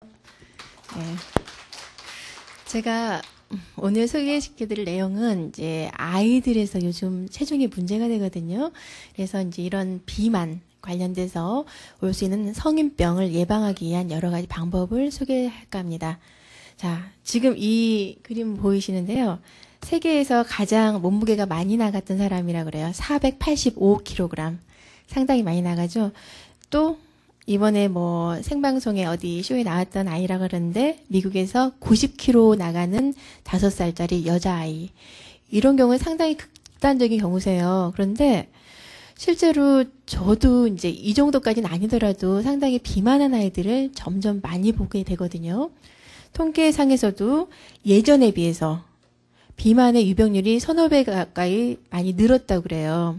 네. 제가 오늘 소개시켜드릴 내용은 이제 아이들에서 요즘 체중이 문제가 되거든요. 그래서 이제 이런 비만 관련돼서 올 수 있는 성인병을 예방하기 위한 여러 가지 방법을 소개할까 합니다. 자, 지금 이 그림 보이시는데요. 세계에서 가장 몸무게가 많이 나갔던 사람이라 그래요. 485kg. 상당히 많이 나가죠. 또 이번에 뭐 생방송에 어디 쇼에 나왔던 아이라 그러는데 미국에서 90kg 나가는 5살짜리 여자아이. 이런 경우는 상당히 극단적인 경우세요. 그런데 실제로 저도 이제 이 정도까지는 아니더라도 상당히 비만한 아이들을 점점 많이 보게 되거든요. 통계상에서도 예전에 비해서 비만의 유병률이 서너 배 가까이 많이 늘었다고 그래요.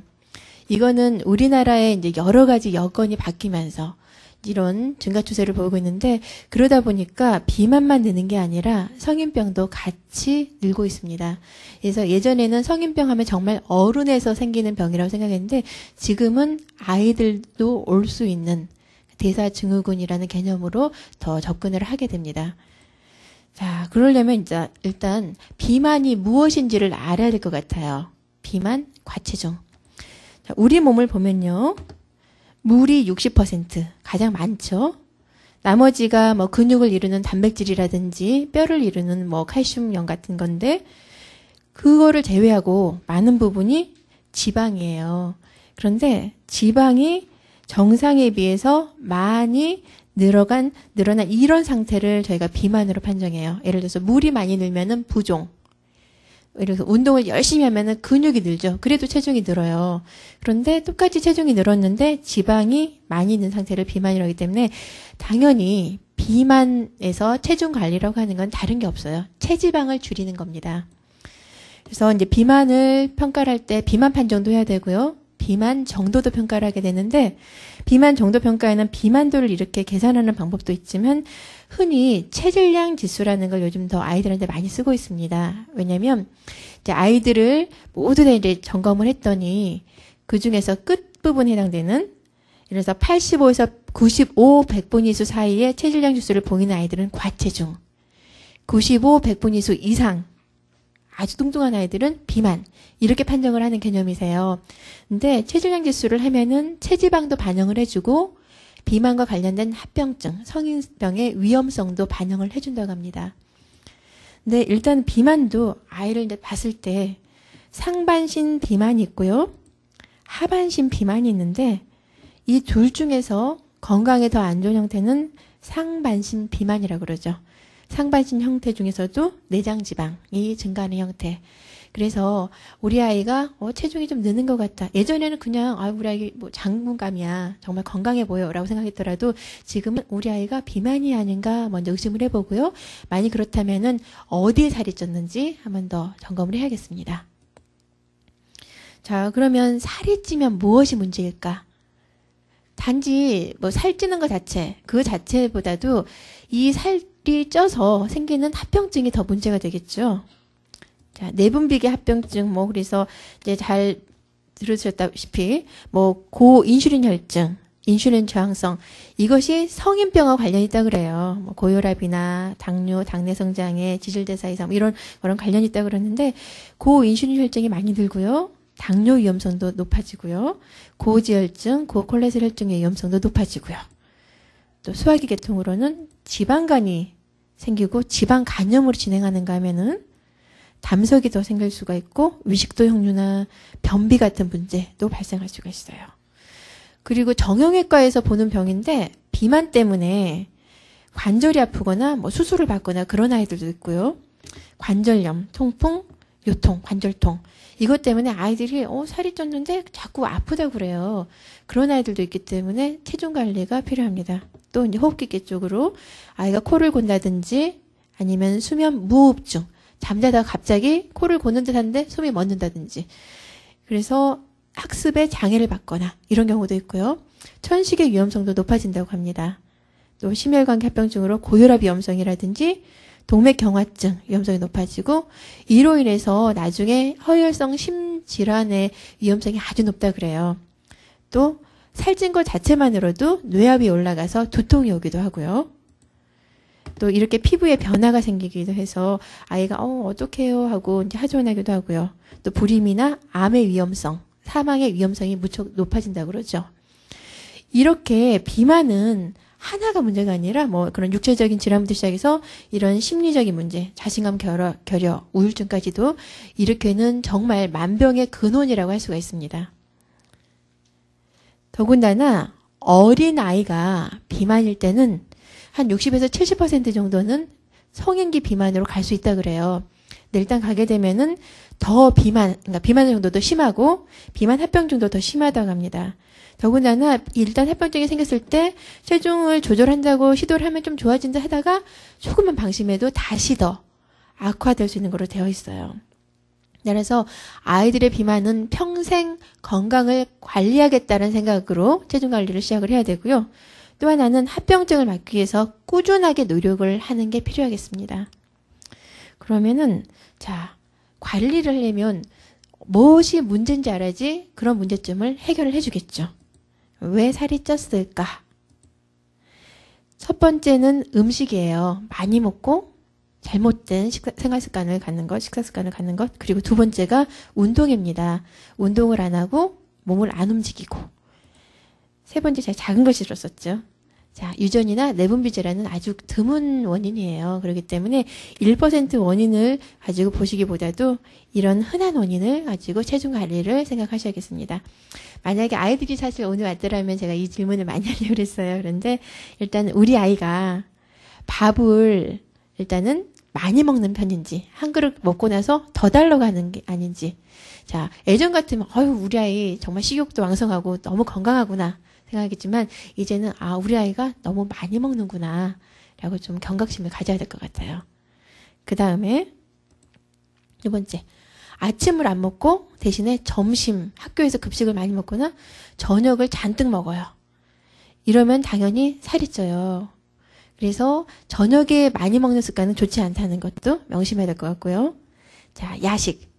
이거는 우리나라의 이제 여러 가지 여건이 바뀌면서 이런 증가 추세를 보이고 있는데, 그러다 보니까 비만만 느는 게 아니라 성인병도 같이 늘고 있습니다. 그래서 예전에는 성인병 하면 정말 어른에서 생기는 병이라고 생각했는데 지금은 아이들도 올 수 있는 대사증후군이라는 개념으로 더 접근을 하게 됩니다. 자, 그러려면 이제 일단 비만이 무엇인지를 알아야 될 것 같아요. 비만, 과체중. 자, 우리 몸을 보면요. 물이 60% 가장 많죠. 나머지가 뭐 근육을 이루는 단백질이라든지 뼈를 이루는 뭐 칼슘염 같은 건데, 그거를 제외하고 많은 부분이 지방이에요. 그런데 지방이 정상에 비해서 많이 늘어난 이런 상태를 저희가 비만으로 판정해요. 예를 들어서 물이 많이 늘면은 부종. 예를 들어서 운동을 열심히 하면은 근육이 늘죠. 그래도 체중이 늘어요. 그런데 똑같이 체중이 늘었는데 지방이 많이 는 상태를 비만이라고 하기 때문에 당연히 비만에서 체중 관리라고 하는 건 다른 게 없어요. 체지방을 줄이는 겁니다. 그래서 이제 비만을 평가를 할 때 비만 판정도 해야 되고요. 비만 정도도 평가를 하게 되는데, 비만 정도 평가에는 비만도를 이렇게 계산하는 방법도 있지만 흔히 체질량 지수라는 걸 요즘 더 아이들한테 많이 쓰고 있습니다. 왜냐면 이제 아이들을 모두 다 이제 점검을 했더니 그 중에서 끝부분에 해당되는, 그래서 85에서 95, 100분위수 사이에 체질량 지수를 보이는 아이들은 과체중, 95, 100분위수 이상 아주 뚱뚱한 아이들은 비만, 이렇게 판정을 하는 개념이세요. 근데 체질량 지수를 하면은 체지방도 반영을 해주고 비만과 관련된 합병증, 성인병의 위험성도 반영을 해준다고 합니다. 근데 일단 비만도 아이를 이제 봤을 때 상반신 비만이 있고요, 하반신 비만이 있는데 이 둘 중에서 건강에 더 안 좋은 형태는 상반신 비만이라고 그러죠. 상반신 형태 중에서도 내장지방이 증가하는 형태. 그래서 우리 아이가 체중이 좀 느는 것 같다. 예전에는 그냥 우리 아이 뭐 장문감이야, 정말 건강해 보여라고 생각했더라도 지금은 우리 아이가 비만이 아닌가 먼저 의심을 해보고요. 만약 그렇다면은 어디에 살이 쪘는지 한 번 더 점검을 해야겠습니다. 자, 그러면 살이 찌면 무엇이 문제일까? 단지 뭐 살찌는 것 자체, 그 자체보다도 이 살이 쪄서 생기는 합병증이 더 문제가 되겠죠. 자, 내분비계 합병증, 뭐 그래서 이제 잘 들으셨다시피 뭐 고인슐린 혈증, 인슐린 저항성, 이것이 성인병과 관련이 있다 그래요. 뭐 고혈압이나 당뇨, 당내성 장애, 지질대사 이상 이런 그런 관련이 있다 그러는데, 고인슐린 혈증이 많이 들고요. 당뇨 위험성도 높아지고요. 고지혈증, 고콜레스테롤 혈증의 위험성도 높아지고요. 또 소화기 계통으로는 지방간이 생기고 지방 간염으로 진행하는가 하면은 담석이 더 생길 수가 있고 위식도 흉류나 변비 같은 문제도 발생할 수가 있어요. 그리고 정형외과에서 보는 병인데 비만 때문에 관절이 아프거나 뭐 수술을 받거나 그런 아이들도 있고요. 관절염, 통풍, 요통, 관절통, 이것 때문에 아이들이 살이 쪘는데 자꾸 아프다고 그래요. 그런 아이들도 있기 때문에 체중 관리가 필요합니다. 또 이제 호흡기 쪽으로 아이가 코를 곤다든지 아니면 수면 무호흡증, 잠자다가 갑자기 코를 고는 듯 한데 숨이 멎는다든지, 그래서 학습에 장애를 받거나 이런 경우도 있고요. 천식의 위험성도 높아진다고 합니다. 또 심혈관계 합병증으로 고혈압 위험성이라든지 동맥경화증 위험성이 높아지고, 이로 인해서 나중에 허혈성 심질환의 위험성이 아주 높다 그래요. 또 살찐 것 자체만으로도 뇌압이 올라가서 두통이 오기도 하고요. 또 이렇게 피부에 변화가 생기기도 해서 아이가 어떡해요 하고 이제 하소연하기도 하고요. 또 불임이나 암의 위험성, 사망의 위험성이 무척 높아진다고 그러죠. 이렇게 비만은 하나가 문제가 아니라 뭐 그런 육체적인 질환부터 시작해서 이런 심리적인 문제, 자신감 결여, 우울증까지도 일으키는 정말 만병의 근원이라고 할 수가 있습니다. 더군다나 어린 아이가 비만일 때는 한 60에서 70% 정도는 성인기 비만으로 갈 수 있다 그래요. 근데 일단 가게 되면은 더 그러니까 비만 정도도 심하고 비만 합병 정도 더 심하다고 합니다. 더군다나 일단 합병증이 생겼을 때 체중을 조절한다고 시도를 하면 좀 좋아진다 하다가 조금만 방심해도 다시 더 악화될 수 있는 걸로 되어 있어요. 그래서 아이들의 비만은 평생 건강을 관리하겠다는 생각으로 체중 관리를 시작을 해야 되고요. 또 하나는 합병증을 막기 위해서 꾸준하게 노력을 하는 게 필요하겠습니다. 그러면은 자, 관리를 하려면 무엇이 문제인지 알아야지 그런 문제점을 해결을 해주겠죠. 왜 살이 쪘을까? 첫 번째는 음식이에요. 많이 먹고 잘못된 생활 습관을 갖는 것, 식사 습관을 갖는 것. 그리고 두 번째가 운동입니다. 운동을 안 하고 몸을 안 움직이고. 세 번째 제가 작은 걸 실었었죠. 자, 유전이나 내분비질환은 아주 드문 원인이에요. 그렇기 때문에 1% 원인을 가지고 보시기보다도 이런 흔한 원인을 가지고 체중 관리를 생각하셔야겠습니다. 만약에 아이들이 사실 오늘 왔더라면 제가 이 질문을 많이 하려고 그랬어요. 그런데 일단 우리 아이가 밥을 일단은 많이 먹는 편인지 한 그릇 먹고 나서 더 달라고 하는 게 아닌지. 자, 예전 같으면 우리 아이 정말 식욕도 왕성하고 너무 건강하구나 생각하겠지만 이제는 우리 아이가 너무 많이 먹는구나 라고 좀 경각심을 가져야 될 것 같아요. 그 다음에 두 번째, 아침을 안 먹고 대신에 점심 학교에서 급식을 많이 먹거나 저녁을 잔뜩 먹어요. 이러면 당연히 살이 쪄요. 그래서 저녁에 많이 먹는 습관은 좋지 않다는 것도 명심해야 될 것 같고요. 자, 야식.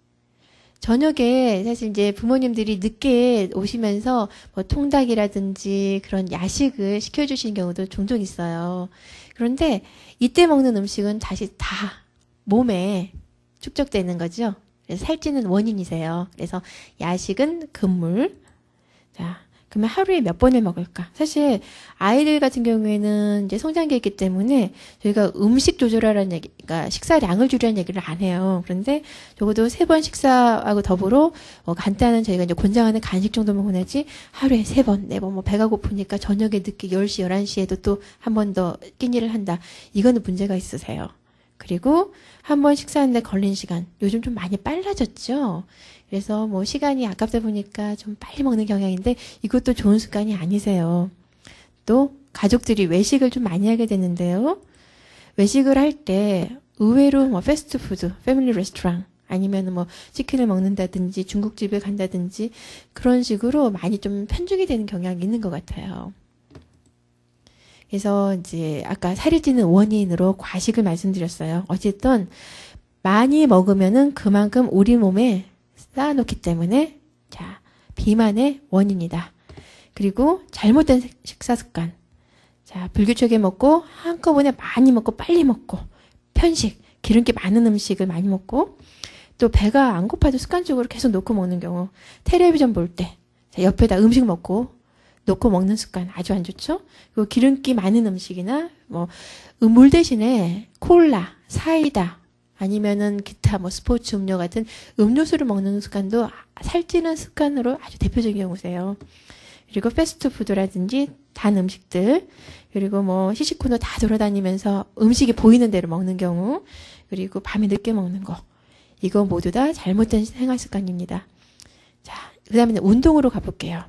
저녁에 사실 이제 부모님들이 늦게 오시면서 뭐 통닭이라든지 그런 야식을 시켜주시는 경우도 종종 있어요. 그런데 이때 먹는 음식은 다시 다 몸에 축적되는 거죠. 그래서 살찌는 원인이세요. 그래서 야식은 금물. 자, 그러면 하루에 몇 번을 먹을까? 사실 아이들 같은 경우에는 이제 성장기에 있기 때문에 저희가 음식 조절하라는 얘기, 그러니까 식사량을 줄이라는 얘기를 안 해요. 그런데 적어도 3번 식사하고 더불어 간단한 저희가 이제 권장하는 간식 정도만 보내지 하루에 3번, 4번 뭐 배가 고프니까 저녁에 늦게 10시, 11시에도 또 한 번 더 끼니를 한다. 이거는 문제가 있으세요. 그리고 한 번 식사하는데 걸린 시간 요즘 좀 많이 빨라졌죠. 그래서 뭐 시간이 아깝다 보니까 좀 빨리 먹는 경향인데 이것도 좋은 습관이 아니세요. 또 가족들이 외식을 좀 많이 하게 되는데요. 외식을 할 때 의외로 뭐 패스트푸드, 패밀리 레스토랑 아니면 뭐 치킨을 먹는다든지 중국집에 간다든지 그런 식으로 많이 좀 편중이 되는 경향이 있는 것 같아요. 그래서 이제 아까 살이 찌는 원인으로 과식을 말씀드렸어요. 어쨌든 많이 먹으면은 그만큼 우리 몸에 쌓아놓기 때문에 자, 비만의 원인이다. 그리고 잘못된 식사 습관. 자, 불규칙하게 먹고 한꺼번에 많이 먹고 빨리 먹고 편식, 기름기 많은 음식을 많이 먹고 또 배가 안 고파도 습관적으로 계속 놓고 먹는 경우. 텔레비전 볼 때 옆에다 음식 놓고 먹는 습관 아주 안 좋죠. 그리고 기름기 많은 음식이나 뭐 물 대신에 콜라, 사이다 아니면은 기타 뭐 스포츠 음료 같은 음료수를 먹는 습관도 살찌는 습관으로 아주 대표적인 경우세요. 그리고 패스트푸드라든지 단 음식들, 그리고 뭐 시식코너 다 돌아다니면서 음식이 보이는 대로 먹는 경우, 그리고 밤에 늦게 먹는 거, 이거 모두 다 잘못된 생활 습관입니다. 자, 그 다음에 운동으로 가볼게요.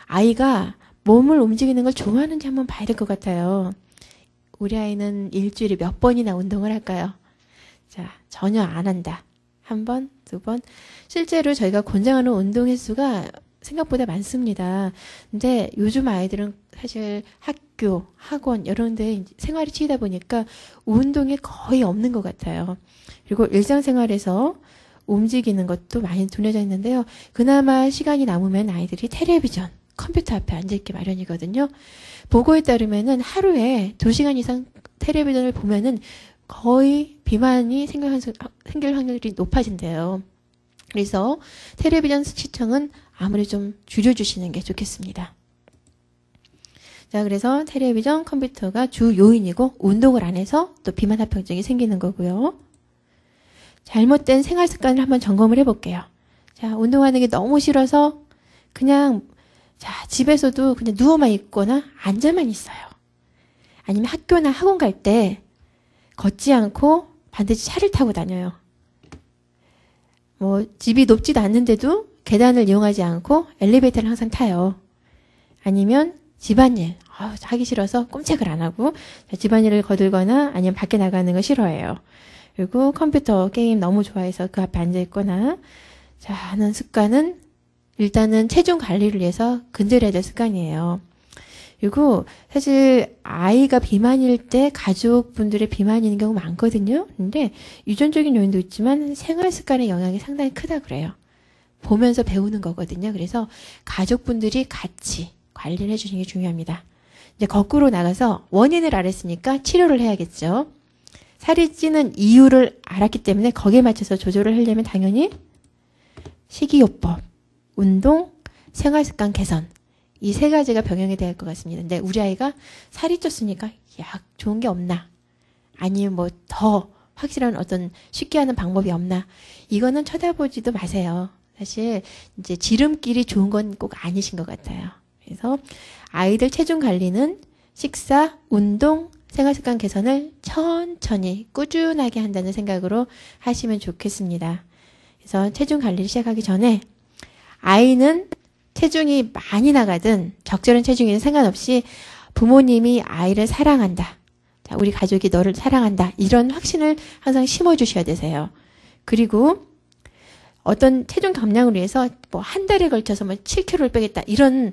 아이가 몸을 움직이는 걸 좋아하는지 한번 봐야 될 것 같아요. 우리 아이는 일주일에 몇 번이나 운동을 할까요? 자, 전혀 안 한다. 한 번, 2번. 실제로 저희가 권장하는 운동 횟수가 생각보다 많습니다. 근데 요즘 아이들은 사실 학교, 학원 이런 데 생활이 치이다 보니까 운동이 거의 없는 것 같아요. 그리고 일상생활에서 움직이는 것도 많이 둔해져 있는데요. 그나마 시간이 남으면 아이들이 텔레비전, 컴퓨터 앞에 앉아있기 마련이거든요. 보고에 따르면은 하루에 2시간 이상 텔레비전을 보면은 거의 비만이 생길 확률이 높아진대요. 그래서 텔레비전 시청은 아무리 좀 줄여주시는 게 좋겠습니다. 자, 그래서 텔레비전, 컴퓨터가 주 요인이고 운동을 안 해서 또 비만 합병증이 생기는 거고요. 잘못된 생활 습관을 한번 점검을 해볼게요. 자, 운동하는 게 너무 싫어서 그냥 집에서도 그냥 누워만 있거나 앉아만 있어요. 아니면 학교나 학원 갈 때 걷지 않고 반드시 차를 타고 다녀요. 집이 높지도 않는데도 계단을 이용하지 않고 엘리베이터를 항상 타요. 아니면 집안일, 하기 싫어서 꼼짝을 안 하고 집안일을 거들거나 아니면 밖에 나가는 거 싫어해요. 그리고 컴퓨터 게임 너무 좋아해서 그 앞에 앉아있거나 하는 습관은 일단은 체중 관리를 위해서 근절해야 될 습관이에요. 그리고 사실 아이가 비만일 때 가족분들의 비만이 있는 경우 많거든요. 근데 유전적인 요인도 있지만 생활 습관의 영향이 상당히 크다 그래요. 보면서 배우는 거거든요. 그래서 가족분들이 같이 관리를 해주시는 게 중요합니다. 이제 거꾸로 나가서 원인을 알았으니까 치료를 해야겠죠. 살이 찌는 이유를 알았기 때문에 거기에 맞춰서 조절을 하려면 당연히 식이요법, 운동, 생활습관 개선 이 3가지가 병행이 돼야 할 것 같습니다. 근데 우리 아이가 살이 쪘으니까 약 좋은 게 없나? 아니면 더 확실한 어떤 쉽게 하는 방법이 없나? 이거는 쳐다보지도 마세요. 사실 이제 지름길이 좋은 건 꼭 아니신 것 같아요. 그래서 아이들 체중 관리는 식사, 운동, 생활습관 개선을 천천히 꾸준하게 한다는 생각으로 하시면 좋겠습니다. 그래서 체중 관리를 시작하기 전에 아이는 체중이 많이 나가든 적절한 체중이든 상관없이 부모님이 아이를 사랑한다. 자, 우리 가족이 너를 사랑한다. 이런 확신을 항상 심어주셔야 되세요. 그리고 어떤 체중 감량을 위해서 한 달에 걸쳐서 7kg를 빼겠다. 이런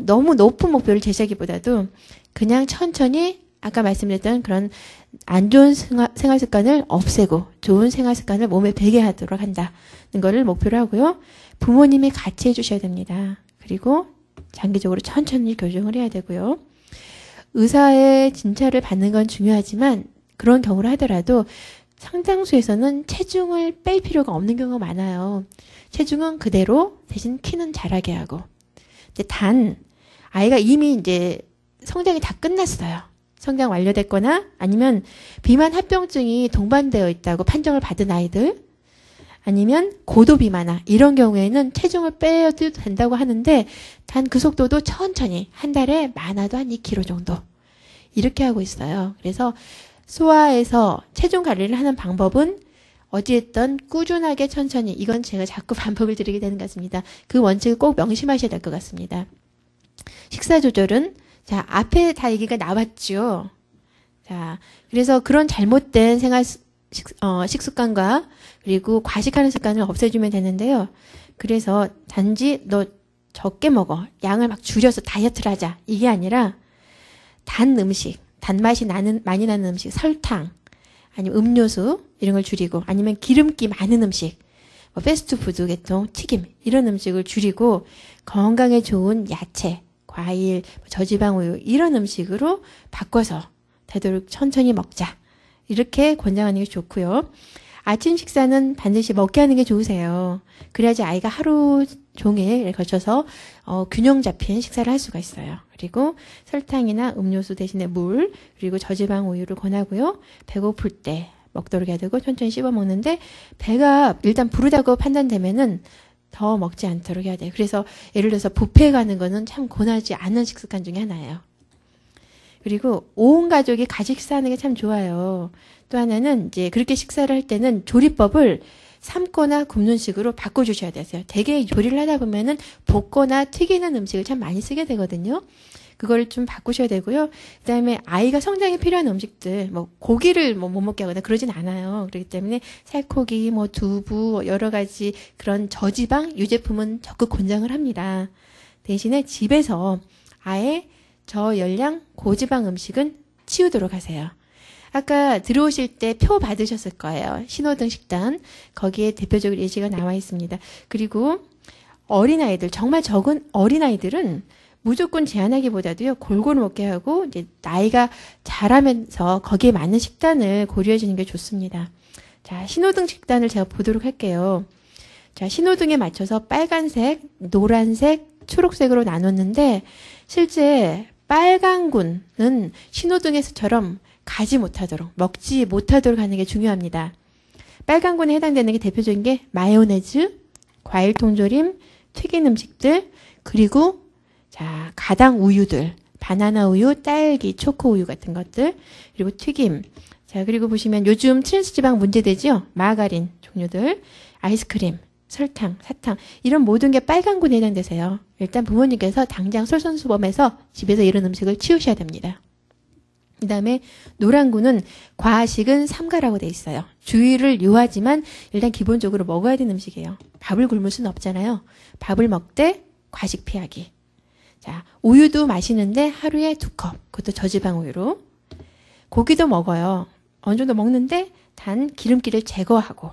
너무 높은 목표를 제시하기보다도 그냥 천천히 아까 말씀드렸던 그런 안 좋은 생활 습관을 없애고 좋은 생활 습관을 몸에 배게 하도록 한다는 거를 목표로 하고요. 부모님이 같이 해주셔야 됩니다. 그리고 장기적으로 천천히 교정을 해야 되고요. 의사의 진찰을 받는 건 중요하지만 그런 경우를 하더라도 상당수에서는 체중을 뺄 필요가 없는 경우가 많아요. 체중은 그대로 대신 키는 자라게 하고. 단 아이가 이미 이제 성장이 다 끝났어요. 성장 완료됐거나 아니면 비만 합병증이 동반되어 있다고 판정을 받은 아이들 아니면 고도 비만아 이런 경우에는 체중을 빼도 된다고 하는데 단 그 속도도 천천히 한 달에 많아도 한 2kg 정도 이렇게 하고 있어요. 그래서 소아에서 체중 관리를 하는 방법은 어찌됐든 꾸준하게 천천히 이건 제가 자꾸 반복을 드리게 되는 것 같습니다. 그 원칙을 꼭 명심하셔야 될 것 같습니다. 식사 조절은 앞에 다 얘기가 나왔죠. 그래서 그런 잘못된 식습관과 그리고 과식하는 습관을 없애주면 되는데요. 그래서 단지 너 적게 먹어. 양을 막 줄여서 다이어트를 하자. 이게 아니라 단 음식, 단맛이 많이 나는 음식, 설탕, 아니면 음료수 이런 걸 줄이고 아니면 기름기 많은 음식, 패스트푸드 계통, 튀김 이런 음식을 줄이고 건강에 좋은 야채, 과일, 저지방 우유 이런 음식으로 바꿔서 되도록 천천히 먹자. 이렇게 권장하는 게 좋고요. 아침 식사는 반드시 먹게 하는 게 좋으세요. 그래야지 아이가 하루 종일 걸쳐서 균형 잡힌 식사를 할 수가 있어요. 그리고 설탕이나 음료수 대신에 물, 그리고 저지방 우유를 권하고요. 배고플 때 먹도록 해야 되고 천천히 씹어 먹는데 배가 일단 부르다고 판단되면은 더 먹지 않도록 해야 돼요. 그래서 예를 들어서 뷔페 가는 거는 참 권하지 않는 식습관 중에 하나예요. 그리고 온 가족이 같이 식사하는 게 참 좋아요. 또 하나는 이제 그렇게 식사를 할 때는 조리법을 삶거나 굽는 식으로 바꿔주셔야 되세요. 대개 조리를 하다 보면은 볶거나 튀기는 음식을 참 많이 쓰게 되거든요. 그걸 좀 바꾸셔야 되고요. 그다음에 아이가 성장에 필요한 음식들, 고기를 못 먹게 하거나 그러진 않아요. 그렇기 때문에 살코기, 두부, 여러 가지 그런 저지방 유제품은 적극 권장을 합니다. 대신에 집에서 아예 저열량 고지방 음식은 치우도록 하세요. 아까 들어오실 때 표 받으셨을 거예요. 신호등 식단. 거기에 대표적으로 예시가 나와 있습니다. 그리고 어린아이들, 정말 적은 어린아이들은 무조건 제한하기보다도요, 골고루 먹게 하고, 이제 나이가 자라면서 거기에 맞는 식단을 고려해 주는 게 좋습니다. 자, 신호등 식단을 제가 보도록 할게요. 자, 신호등에 맞춰서 빨간색, 노란색, 초록색으로 나눴는데, 실제 빨간군은 신호등에서처럼 가지 못하도록, 먹지 못하도록 하는 게 중요합니다. 빨간군에 해당되는 게 대표적인 게 마요네즈, 과일 통조림, 튀긴 음식들, 그리고 자, 가당 우유들, 바나나 우유, 딸기, 초코 우유 같은 것들, 그리고 튀김. 자, 그리고 보시면 요즘 트랜스지방 문제되죠? 마가린 종류들, 아이스크림, 설탕, 사탕, 이런 모든 게 빨간군에 해당되세요. 일단 부모님께서 당장 솔선수범해서 집에서 이런 음식을 치우셔야 됩니다. 그 다음에 노란군은 과식은 삼가라고 돼 있어요. 주의를 요하지만 일단 기본적으로 먹어야 되는 음식이에요. 밥을 굶을 수는 없잖아요. 밥을 먹되 과식 피하기. 자, 우유도 마시는데 하루에 2컵, 그것도 저지방 우유로. 고기도 먹어요. 어느 정도 먹는데 단 기름기를 제거하고.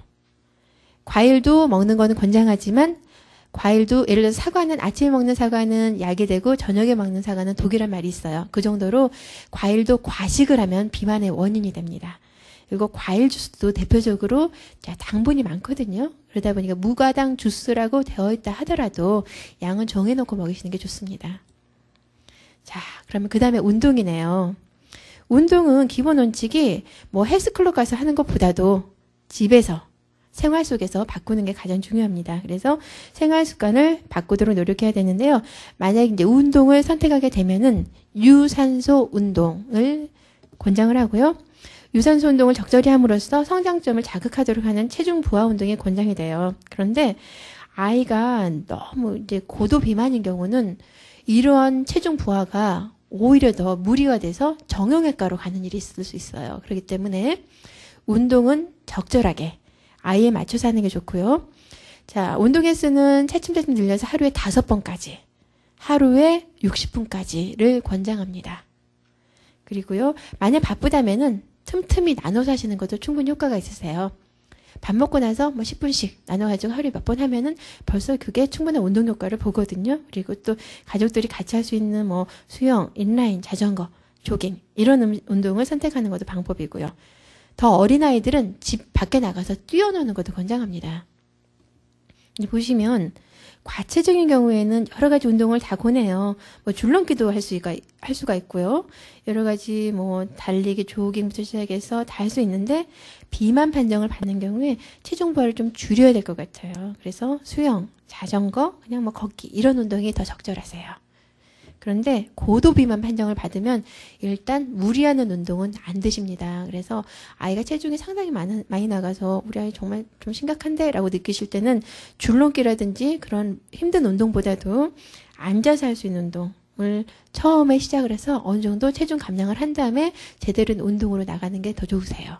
과일도 먹는 거는 권장하지만 과일도 예를 들어서 사과는 아침에 먹는 사과는 약이 되고 저녁에 먹는 사과는 독이란 말이 있어요. 그 정도로 과일도 과식을 하면 비만의 원인이 됩니다. 그리고 과일 주스도 대표적으로 당분이 많거든요. 그러다 보니까 무가당 주스라고 되어 있다 하더라도 양은 정해놓고 먹이시는 게 좋습니다. 자, 그러면 그 다음에 운동이네요. 운동은 기본 원칙이 뭐 헬스클럽 가서 하는 것보다도 집에서 생활 속에서 바꾸는 게 가장 중요합니다. 그래서 생활 습관을 바꾸도록 노력해야 되는데요. 만약 이제 운동을 선택하게 되면은 유산소 운동을 권장을 하고요. 유산소 운동을 적절히 함으로써 성장점을 자극하도록 하는 체중 부하 운동이 권장이 돼요. 그런데 아이가 너무 이제 고도 비만인 경우는 이러한 체중 부하가 오히려 더 무리가 돼서 정형외과로 가는 일이 있을 수 있어요. 그렇기 때문에 운동은 적절하게 아이에 맞춰서 하는 게 좋고요. 자, 운동 횟수는 차츰차츰 늘려서 하루에 5번까지, 하루에 60분까지를 권장합니다. 그리고요, 만약 바쁘다면은 틈틈이 나눠서 하시는 것도 충분히 효과가 있으세요. 밥 먹고 나서 뭐 10분씩 나눠가지고 하루에 몇 번 하면은 벌써 그게 충분한 운동 효과를 보거든요. 그리고 또 가족들이 같이 할 수 있는 뭐 수영, 인라인, 자전거, 조깅 이런 운동을 선택하는 것도 방법이고요. 더 어린 아이들은 집 밖에 나가서 뛰어노는 것도 권장합니다. 이제 보시면 과체적인 경우에는 여러 가지 운동을 다 권해요. 뭐 줄넘기도 할 수가 있고요. 여러 가지 뭐 달리기, 조깅부터 시작해서 다 할 수 있는데 비만 판정을 받는 경우에 체중 부하를 좀 줄여야 될 것 같아요. 그래서 수영, 자전거, 그냥 뭐 걷기 이런 운동이 더 적절하세요. 그런데 고도 비만 판정을 받으면 일단 무리하는 운동은 안 되십니다. 그래서 아이가 체중이 상당히 많이 나가서 우리 아이 정말 좀 심각한데 라고 느끼실 때는 줄넘기라든지 그런 힘든 운동보다도 앉아서 할 수 있는 운동을 처음에 시작을 해서 어느 정도 체중 감량을 한 다음에 제대로 운동으로 나가는 게 더 좋으세요.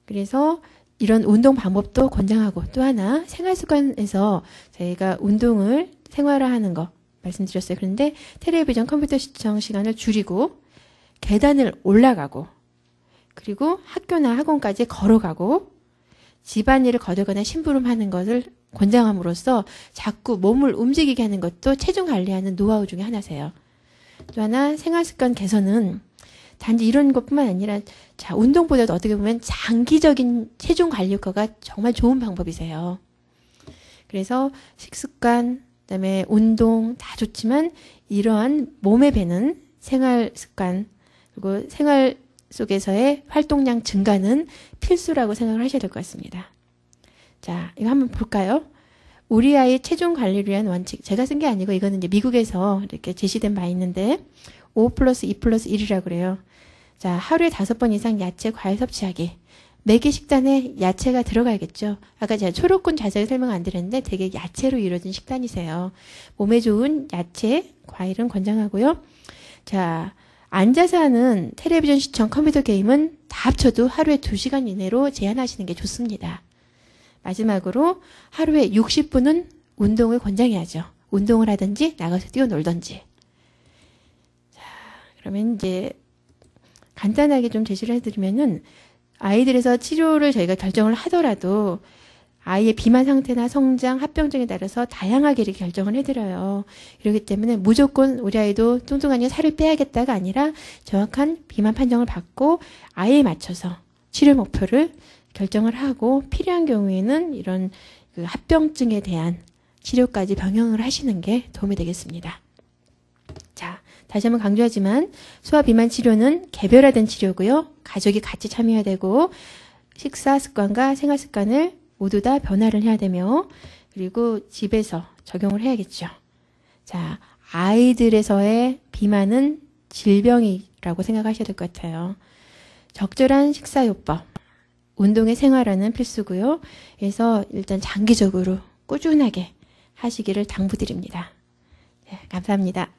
그래서 이런 운동 방법도 권장하고 또 하나 생활습관에서 저희가 운동을 생활화하는 거 말씀드렸어요. 그런데 텔레비전, 컴퓨터 시청 시간을 줄이고 계단을 올라가고 그리고 학교나 학원까지 걸어가고 집안일을 거두거나 심부름하는 것을 권장함으로써 자꾸 몸을 움직이게 하는 것도 체중 관리하는 노하우 중에 하나세요. 또 하나 생활습관 개선은 단지 이런 것뿐만 아니라 자, 운동보다도 어떻게 보면 장기적인 체중 관리 효과가 정말 좋은 방법이세요. 그래서 식습관 그다음에 운동 다 좋지만 이러한 몸에 배는 생활 습관 그리고 생활 속에서의 활동량 증가는 필수라고 생각을 하셔야 될 것 같습니다. 자, 이거 한번 볼까요? 우리 아이 체중 관리를 위한 원칙. 제가 쓴 게 아니고 이거는 이제 미국에서 이렇게 제시된 바 있는데 5+2+1이라고 그래요. 자, 하루에 5번 이상 야채, 과일 섭취하기. 매끼 식단에 야채가 들어가야겠죠. 아까 제가 초록군 자세히 설명 안 드렸는데 되게 야채로 이루어진 식단이세요. 몸에 좋은 야채, 과일은 권장하고요. 자, 앉아서 하는 텔레비전 시청, 컴퓨터 게임은 다 합쳐도 하루에 2시간 이내로 제한하시는 게 좋습니다. 마지막으로 하루에 60분은 운동을 권장해야죠. 운동을 하든지 나가서 뛰어놀든지. 자, 그러면 이제 간단하게 좀 제시를 해드리면은 아이들에서 치료를 저희가 결정을 하더라도 아이의 비만 상태나 성장, 합병증에 따라서 다양하게 이렇게 결정을 해드려요. 그렇기 때문에 무조건 우리 아이도 뚱뚱하니 살을 빼야겠다가 아니라 정확한 비만 판정을 받고 아이에 맞춰서 치료 목표를 결정을 하고 필요한 경우에는 이런 그 합병증에 대한 치료까지 병행을 하시는 게 도움이 되겠습니다. 자, 다시 한번 강조하지만 소아 비만 치료는 개별화된 치료고요. 가족이 같이 참여해야 되고 식사 습관과 생활 습관을 모두 다 변화를 해야 되며 그리고 집에서 적용을 해야겠죠. 자, 아이들에서의 비만은 질병이라고 생각하셔야 될 것 같아요. 적절한 식사요법, 운동의 생활화는 필수고요. 그래서 일단 장기적으로 꾸준하게 하시기를 당부드립니다. 네, 감사합니다.